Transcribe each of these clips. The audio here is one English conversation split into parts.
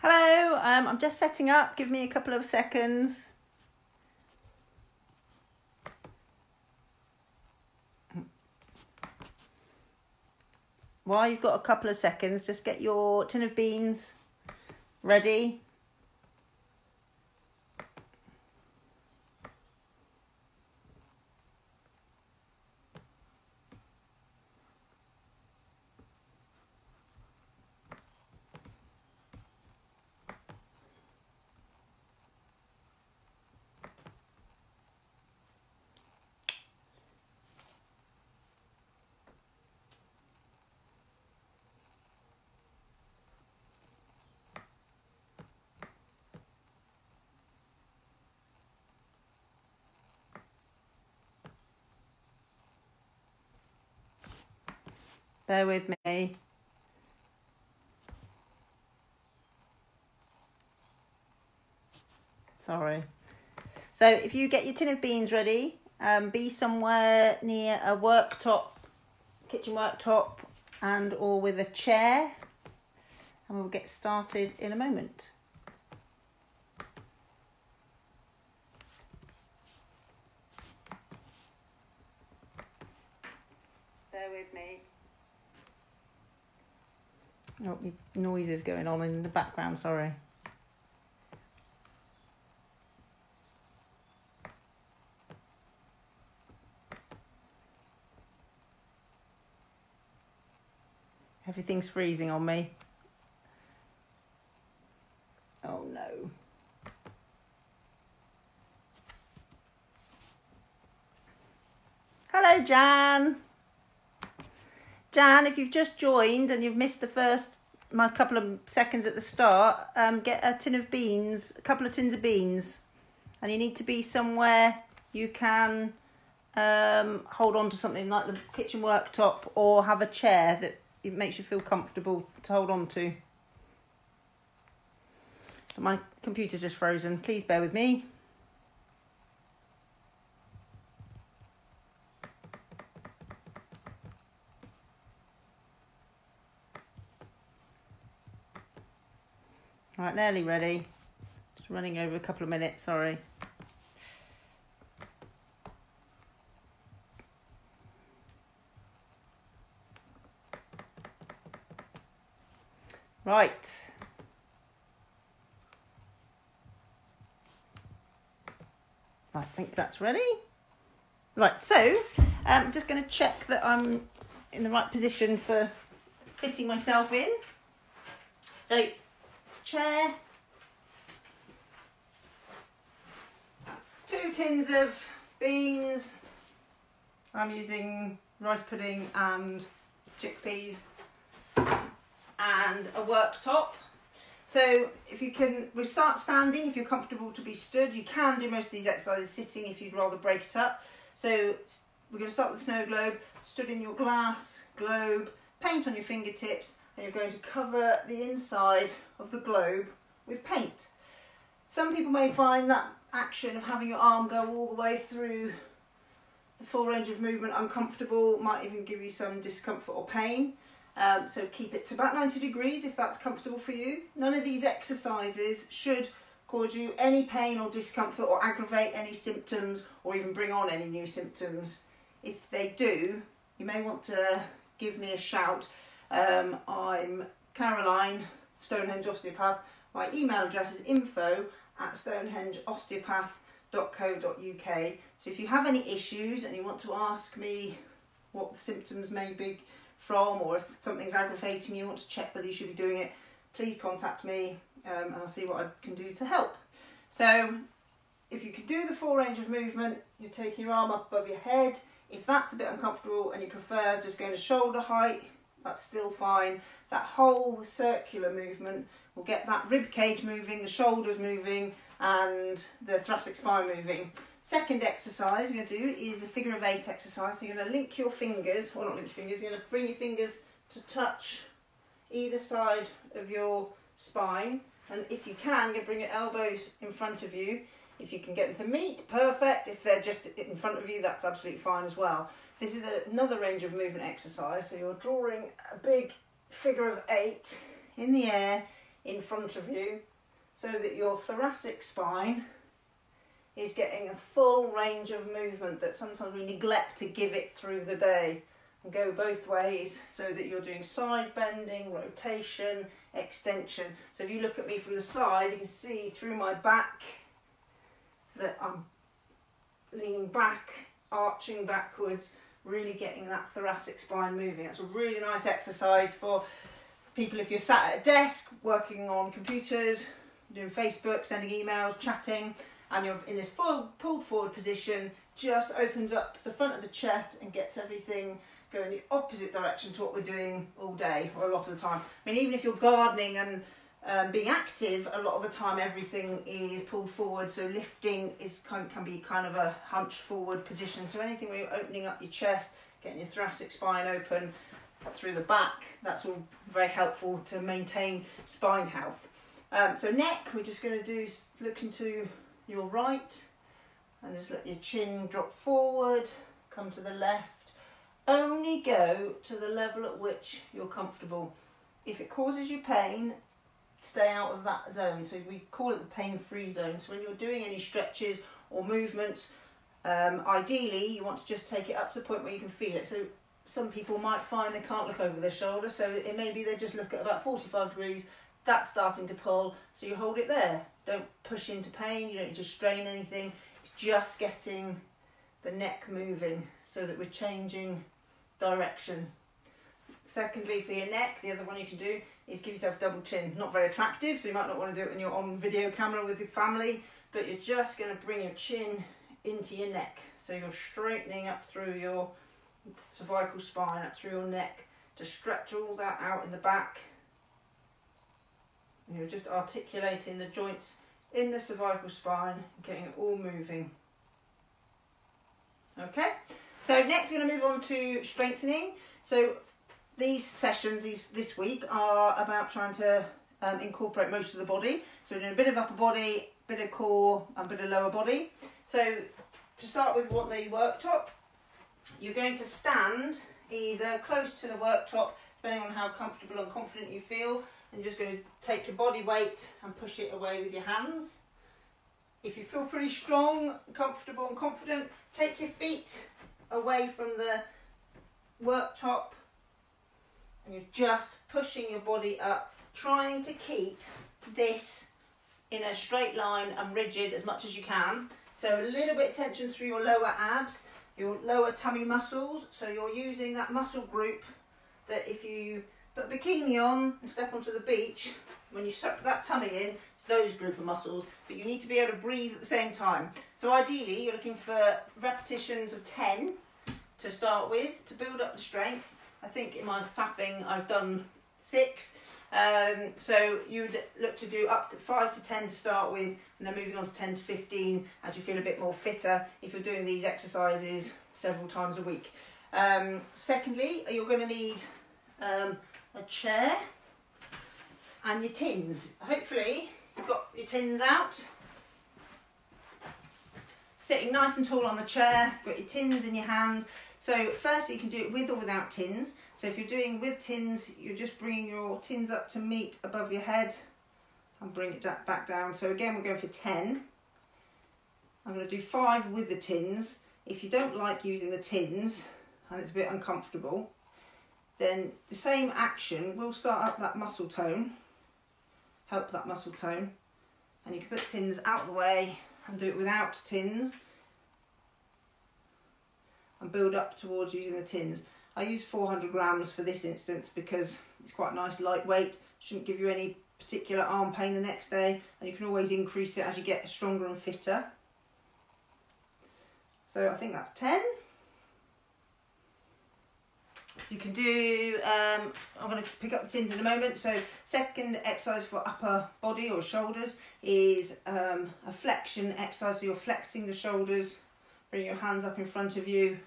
Hello, I'm just setting up. Give me a couple of seconds. While you've got a couple of seconds, just get your tin of beans ready. Bear with me. Sorry. So if you get your tin of beans ready, be somewhere near a worktop, kitchen worktop, and or with a chair, and we'll get started in a moment. Bear with me. Oh, noises going on in the background, sorry. Everything's freezing on me. Oh no. Hello, Jan. Jan, if you've just joined and you've missed my couple of seconds at the start, get a tin of beans, a couple of tins of beans, and you need to be somewhere you can hold on to something like the kitchen worktop or have a chair that it makes you feel comfortable to hold on to. My computer's just frozen. Please bear with me. Right, nearly ready. Just running over a couple of minutes, sorry. Right. I think that's ready. Right, so I'm just going to check that I'm in the right position for fitting myself in. So, chair, 2 tins of beans. I'm using rice pudding and chickpeas, and a worktop. So if you can, we start standing. If you're comfortable to be stood, you can do most of these exercises sitting if you'd rather break it up. So we're going to start with the snow globe, stood in your glass globe, paint on your fingertips, and you're going to cover the inside of the globe with paint. Some people may find that action of having your arm go all the way through the full range of movement uncomfortable, might even give you some discomfort or pain. So keep it to about 90 degrees if that's comfortable for you. None of these exercises should cause you any pain or discomfort or aggravate any symptoms or even bring on any new symptoms. If they do, you may want to give me a shout. I'm Caroline, Stonehenge Osteopath. My email address is info@stonehengeosteopath.co.uk. So if you have any issues and you want to ask me what the symptoms may be from, or if something's aggravating you, want to check whether you should be doing it, please contact me and I'll see what I can do to help. So if you can do the full range of movement, you take your arm up above your head. If that's a bit uncomfortable and you prefer just going to shoulder height, that's still fine. That whole circular movement will get that rib cage moving, the shoulders moving, and the thoracic spine moving. Second exercise we're going to do is a figure of 8 exercise. So you're going to link your fingers, or not link your fingers, you're going to bring your fingers to touch either side of your spine. And if you can, you're going to bring your elbows in front of you. If you can get them to meet, perfect. If they're just in front of you, that's absolutely fine as well. This is another range of movement exercise. So you're drawing a big figure of 8 in the air, in front of you so that your thoracic spine is getting a full range of movement that sometimes we neglect to give it through the day. And go both ways so that you're doing side bending, rotation, extension. So if you look at me from the side, you can see through my back that I'm leaning back, arching backwards, really getting that thoracic spine moving. That's a really nice exercise for people if you're sat at a desk, working on computers, doing Facebook, sending emails, chatting, and you're in this full pulled forward position. Just opens up the front of the chest and gets everything going the opposite direction to what we're doing all day or a lot of the time. I mean, even if you're gardening and being active, a lot of the time everything is pulled forward, so lifting can be kind of a hunched forward position. So anything where you're opening up your chest, getting your thoracic spine open through the back, that's all very helpful to maintain spine health. So neck, we're just going to do, look into your right and just let your chin drop forward, come to the left. Only go to the level at which you're comfortable. If it causes you pain, stay out of that zone. So we call it the pain-free zone. So when you're doing any stretches or movements, ideally you want to just take it up to the point where you can feel it. So some people might find they can't look over their shoulder, so it may be they just look at about 45 degrees, that's starting to pull, so you hold it there. Don't push into pain, you don't need to strain anything, it's just getting the neck moving so that we're changing direction. Secondly, for your neck, the other one you can do is give yourself double chin. Not very attractive, so you might not want to do it when you're on video camera with your family, but you're just going to bring your chin into your neck. So you're straightening up through your cervical spine, up through your neck, to stretch all that out in the back. And you're just articulating the joints in the cervical spine, getting it all moving. Okay, so next we're going to move on to strengthening. So these sessions this week are about trying to incorporate most of the body. So we're doing a bit of upper body, bit of core and a bit of lower body. So to start with the worktop, you're going to stand either close to the worktop, depending on how comfortable and confident you feel, and you're just going to take your body weight and push it away with your hands. If you feel pretty strong, comfortable and confident, take your feet away from the worktop and you're just pushing your body up, trying to keep this in a straight line and rigid as much as you can. So a little bit of tension through your lower abs, your lower tummy muscles, so you're using that muscle group that if you put a bikini on and step onto the beach, when you suck that tummy in, it's those group of muscles, but you need to be able to breathe at the same time. So ideally, you're looking for repetitions of 10 to start with, to build up the strength. I think in my faffing, I've done 6. So you'd look to do up to 5 to 10 to start with, and then moving on to 10 to 15 as you feel a bit more fitter if you're doing these exercises several times a week. Secondly, you're going to need a chair and your tins. Hopefully you've got your tins out, sitting nice and tall on the chair, got your tins in your hands. So first you can do it with or without tins. So if you're doing with tins, you're just bringing your tins up to meet above your head and bring it back down. So again, we're going for 10. I'm going to do 5 with the tins. If you don't like using the tins and it's a bit uncomfortable, then the same action will start up that muscle tone, help that muscle tone, and you can put tins out of the way and do it without tins and build up towards using the tins. I use 400 grams for this instance because it's quite nice, lightweight, shouldn't give you any particular arm pain the next day, and you can always increase it as you get stronger and fitter. So I think that's 10. You can do, I'm going to pick up the tins in a moment. So second exercise for upper body or shoulders is a flexion exercise. So you're flexing the shoulders, bring your hands up in front of you.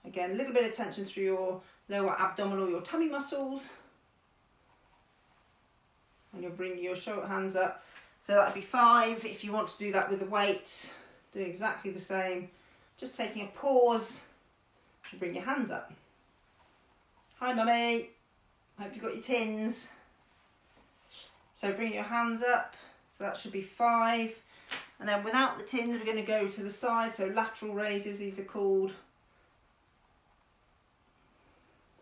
Again, a little bit of tension through your lower abdominal, your tummy muscles. And you'll bring your shoulder hands up. So that would be 5. If you want to do that with the weights, doing exactly the same. Just taking a pause. Bring your hands up. Hi mummy, hope you've got your tins. So bring your hands up, so that should be 5. And then without the tins, we're going to go to the side, so lateral raises, these are called.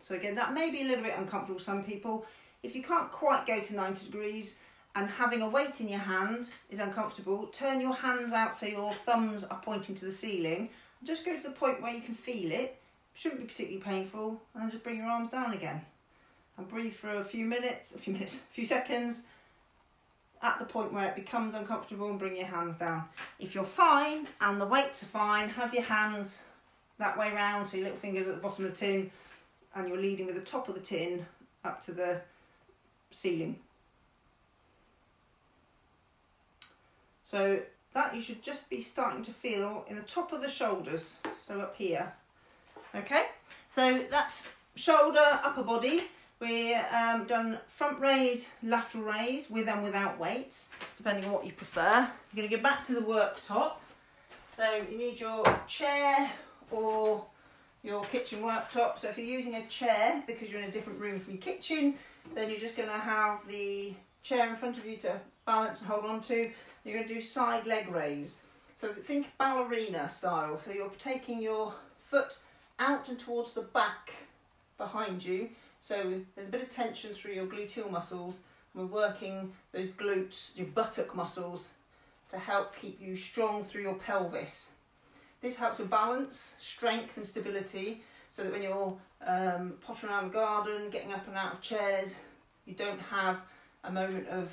So again, that may be a little bit uncomfortable for some people. If you can't quite go to 90 degrees and having a weight in your hand is uncomfortable, turn your hands out so your thumbs are pointing to the ceiling. Just go to the point where you can feel it. Shouldn't be particularly painful. And then just bring your arms down again. And breathe for a few seconds. At the point where it becomes uncomfortable, and bring your hands down. If you're fine and the weights are fine, have your hands that way round, so your little fingers at the bottom of the tin, and you're leading with the top of the tin up to the ceiling. So that you should just be starting to feel in the top of the shoulders, so up here. Okay, so that's shoulder, upper body. We've done front raise, lateral raise, with and without weights, depending on what you prefer. You're going to go back to the worktop. So you need your chair or your kitchen worktop. So if you're using a chair, because you're in a different room from your kitchen, then you're just going to have the chair in front of you to balance and hold on to. You're going to do side leg raise. So think ballerina style. So you're taking your foot out and towards the back behind you. So there's a bit of tension through your gluteal muscles. And we're working those glutes, your buttock muscles, to help keep you strong through your pelvis. This helps with balance, strength and stability, so that when you're pottering around the garden, getting up and out of chairs, you don't have a moment of,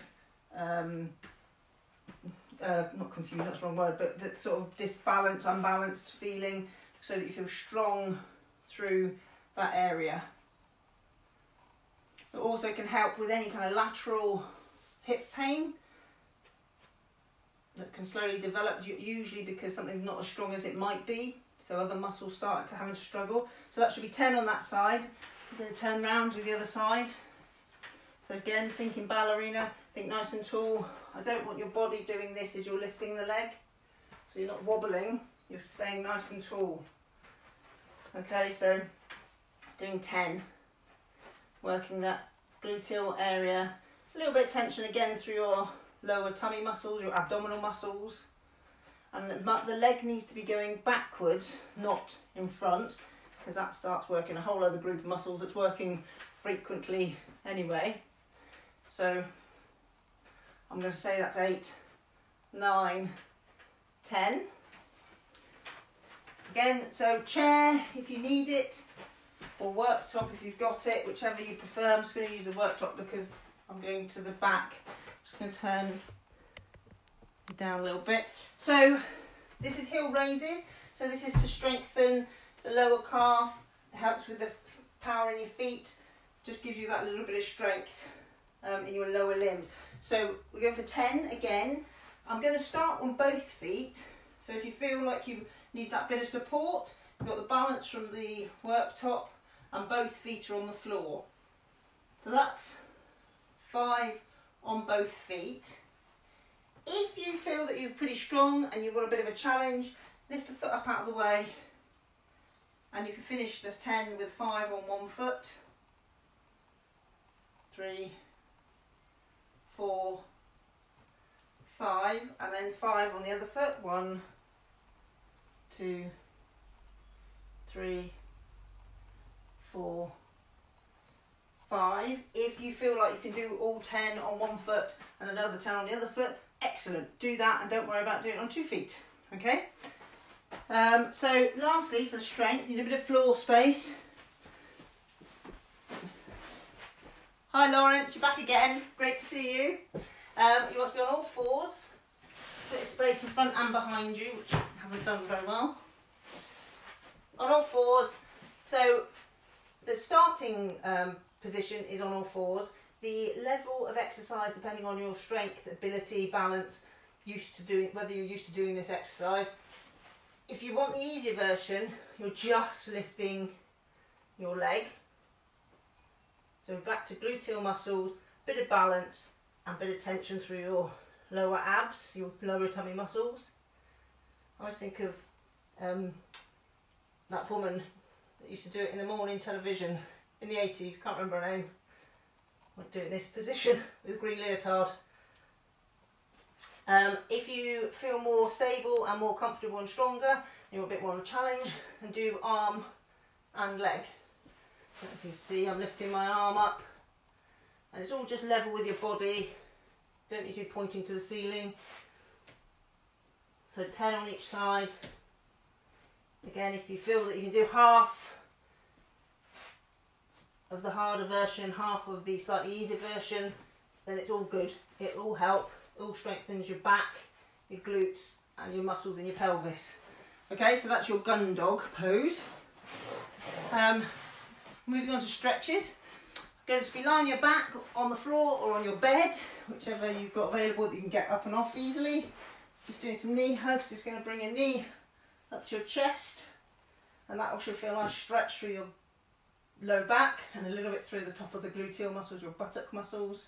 not confused, that's the wrong word, but that sort of disbalance, unbalanced feeling, so that you feel strong through that area. It also can help with any kind of lateral hip pain that can slowly develop, usually because something's not as strong as it might be, so other muscles start to having to struggle. So that should be 10 on that side. I'm going to turn round to the other side. So again, thinking ballerina, think nice and tall. I don't want your body doing this as you're lifting the leg, so you're not wobbling, you're staying nice and tall. Okay, so doing 10, working that gluteal area, a little bit of tension again through your lower tummy muscles, your abdominal muscles, and the leg needs to be going backwards, not in front, because that starts working a whole other group of muscles that's working frequently anyway. So I'm going to say that's 8, 9, 10. Again, so chair if you need it, or worktop if you've got it, whichever you prefer. I'm just going to use the worktop because I'm going to the back. Just going to turn down a little bit. So this is heel raises. So this is to strengthen the lower calf. It helps with the power in your feet. Just gives you that little bit of strength in your lower limbs. So we're going for 10 again. I'm going to start on both feet. So if you feel like you need that bit of support, you've got the balance from the worktop and both feet are on the floor. So that's 5 on both feet. If you feel that you're pretty strong and you've got a bit of a challenge, lift the foot up out of the way and you can finish the 10 with 5 on one foot. 3, 4, 5, and then 5 on the other foot. 1, 2, 3, 4, 5. If you feel like you can do all 10 on one foot and another 10 on the other foot, excellent. Do that and don't worry about doing it on 2 feet. Okay. So lastly, for the strength, you need a bit of floor space. Hi Lawrence, you're back again. Great to see you. You want to be on all fours. Bit of space in front and behind you, which you haven't done very well. On all fours. So the starting position is on all fours. The level of exercise, depending on your strength, ability, balance, whether you're used to doing this exercise. If you want the easier version, you're just lifting your leg. So back to gluteal muscles, bit of balance and bit of tension through your lower abs, your lower tummy muscles. I always think of that woman that used to do it in the morning television in the 80s, can't remember her name. Like doing this position with green leotard. If you feel more stable and more comfortable and stronger, you want a bit more of a challenge, and do arm and leg. I don't know if you see, I'm lifting my arm up, and it's all just level with your body. Don't need to be pointing to the ceiling. So 10 on each side. Again, if you feel that you can do half of the harder version, half of the slightly easier version, then it's all good. It'll all help. It all strengthens your back, your glutes and your muscles in your pelvis. Okay, so that's your gun dog pose. Moving on to stretches. Going to be lying your back on the floor or on your bed, whichever you've got available that you can get up and off easily. So just doing some knee hugs, just going to bring your knee up to your chest, and that should feel a nice stretch through your low back and a little bit through the top of the gluteal muscles, your buttock muscles.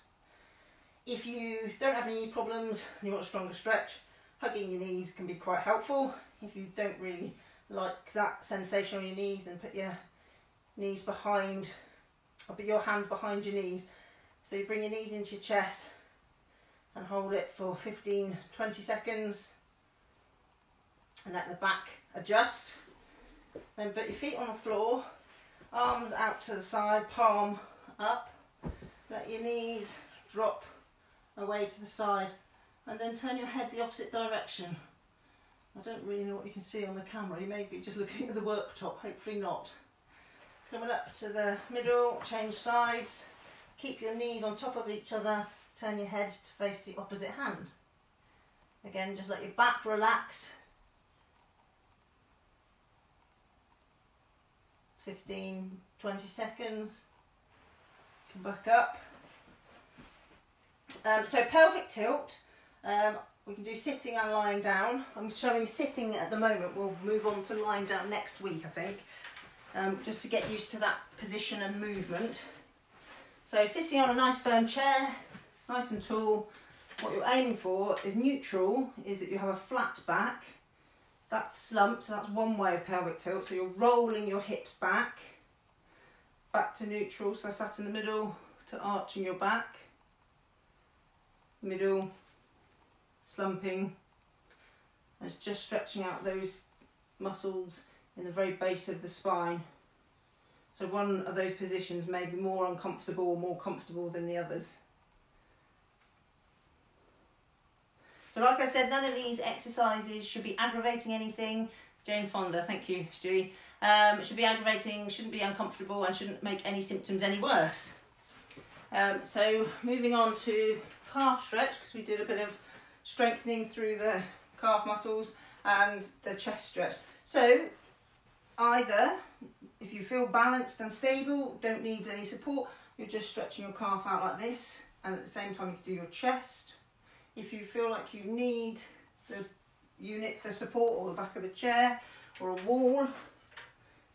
If you don't have any knee problems and you want a stronger stretch, hugging your knees can be quite helpful. If you don't really like that sensation on your knees, then put your knees behind, or put your hands behind your knees. So you bring your knees into your chest and hold it for 15-20 seconds, and let the back adjust. Then put your feet on the floor, arms out to the side, palm up, let your knees drop away to the side, and then turn your head the opposite direction. I don't really know what you can see on the camera, you may be just looking at the worktop, hopefully not. Coming up to the middle, change sides, keep your knees on top of each other, turn your head to face the opposite hand. Again, just let your back relax. 15-20 seconds. Come back up. So pelvic tilt, we can do sitting and lying down. I'm showing sitting at the moment, we'll move on to lying down next week I think, just to get used to that position and movement. So sitting on a nice firm chair, nice and tall, what you're aiming for is neutral, is that you have a flat back. That's slumped, so that's one way of pelvic tilt. So you're rolling your hips back to neutral, so sat in the middle to arching your back. Middle, slumping, and it's just stretching out those muscles in the very base of the spine. So one of those positions may be more uncomfortable or more comfortable than the others. So like I said, none of these exercises should be aggravating anything. Jane Fonda, thank you, Stewie. It should be aggravating, shouldn't be uncomfortable, and shouldn't make any symptoms any worse. So moving on to calf stretch, because we did a bit of strengthening through the calf muscles and the chest stretch. So either, if you feel balanced and stable, don't need any support, you're just stretching your calf out like this, and at the same time you can do your chest. If you feel like you need the unit for support, or the back of the chair or a wall,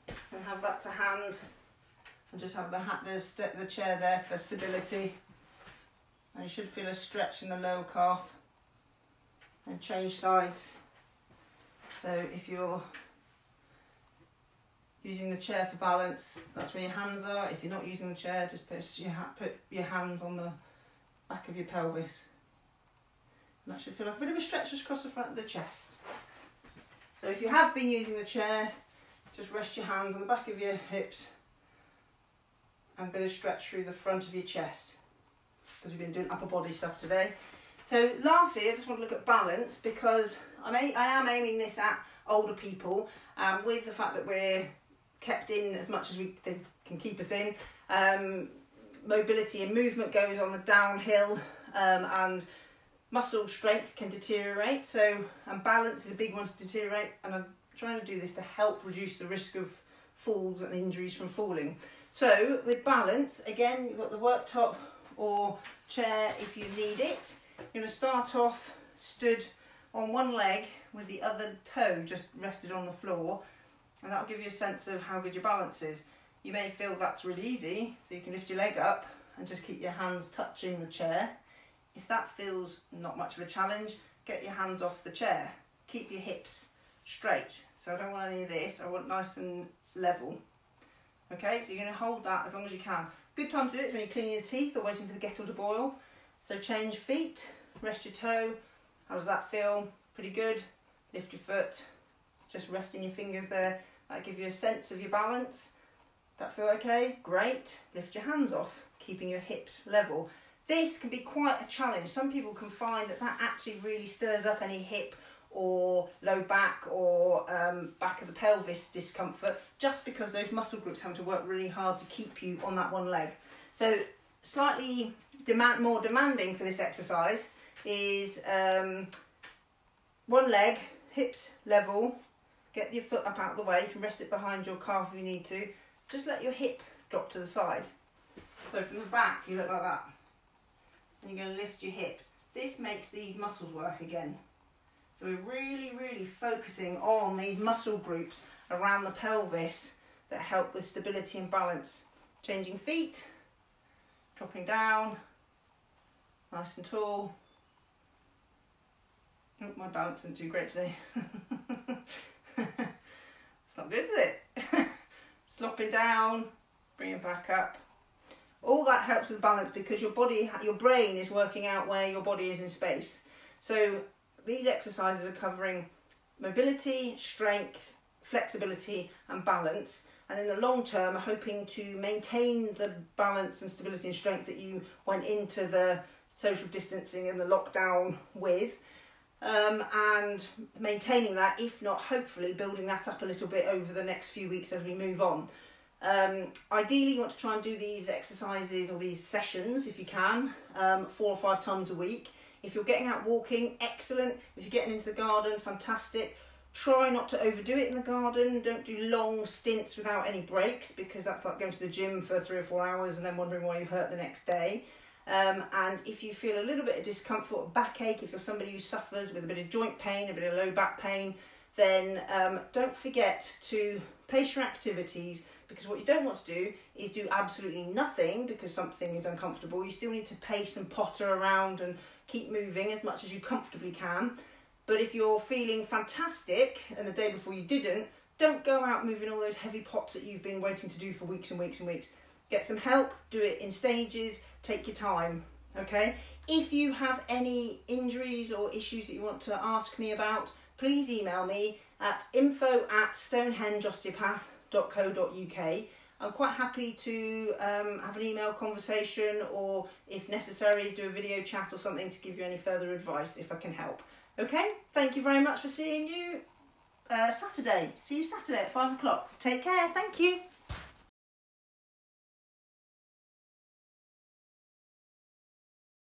and have that to hand, and just have the chair there for stability. And you should feel a stretch in the lower calf. And change sides. So if you're using the chair for balance, that's where your hands are. If you're not using the chair, just put your hands on the back of your pelvis. And that should feel like a bit of a stretch just across the front of the chest. So if you have been using the chair, just rest your hands on the back of your hips and a bit of stretch through the front of your chest, because we've been doing upper body stuff today. So lastly, I just want to look at balance, because I am aiming this at older people, with the fact that we're kept in as much as they can keep us in. Mobility and movement goes on the downhill, and muscle strength can deteriorate. So, and balance is a big one to deteriorate, and I'm trying to do this to help reduce the risk of falls and injuries from falling. So with balance, again, you've got the worktop or chair if you need it. You're going to start off stood on one leg with the other toe just rested on the floor, and that'll give you a sense of how good your balance is. You may feel that's really easy, so you can lift your leg up and just keep your hands touching the chair. If that feels not much of a challenge, get your hands off the chair. Keep your hips straight. So I don't want any of this, I want nice and level. Okay, so you're going to hold that as long as you can. Good time to do it is when you're cleaning your teeth or waiting for the kettle to boil. So change feet, rest your toe. How does that feel? Pretty good. Lift your foot, just resting your fingers there. That gives you a sense of your balance. That feel okay? Great. Lift your hands off, keeping your hips level. This can be quite a challenge. Some people can find that that actually really stirs up any hip or low back or back of the pelvis discomfort, just because those muscle groups have to work really hard to keep you on that one leg. So slightly more demanding for this exercise is one leg, hips level, get your foot up out of the way. You can rest it behind your calf if you need to. Just let your hip drop to the side. So from the back you look like that. And you're going to lift your hips. This makes these muscles work again. So we're really focusing on these muscle groups around the pelvis that help with stability and balance. Changing feet, dropping down, nice and tall. Oh, my balance isn't too great today. It's not good, is it? Slopping down, bring it back up. All that helps with balance because your brain is working out where your body is in space. So these exercises are covering mobility, strength, flexibility and balance, and in the long term hoping to maintain the balance and stability and strength that you went into the social distancing and the lockdown with, and maintaining that, if not hopefully building that up a little bit over the next few weeks as we move on. Ideally you want to try and do these exercises or these sessions, if you can, 4 or 5 times a week. If you're getting out walking, excellent. If you're getting into the garden, fantastic. Try not to overdo it in the garden. Don't do long stints without any breaks, because that's like going to the gym for 3 or 4 hours and then wondering why you hurt the next day. And if you feel a little bit of discomfort or backache, if you're somebody who suffers with a bit of joint pain, a bit of low back pain, then don't forget to pace your activities, because what you don't want to do is do absolutely nothing because something is uncomfortable. You still need to pace and potter around and keep moving as much as you comfortably can. But if you're feeling fantastic and the day before you didn't, don't go out moving all those heavy pots that you've been waiting to do for weeks and weeks and weeks. Get some help, do it in stages, take your time, okay? If you have any injuries or issues that you want to ask me about, please email me at info@stonehengeosteopath.co.uk. I'm quite happy to have an email conversation, or if necessary do a video chat or something to give you any further advice if I can help. Okay, thank you very much for seeing you Saturday. See you Saturday at 5 o'clock. Take care, thank you.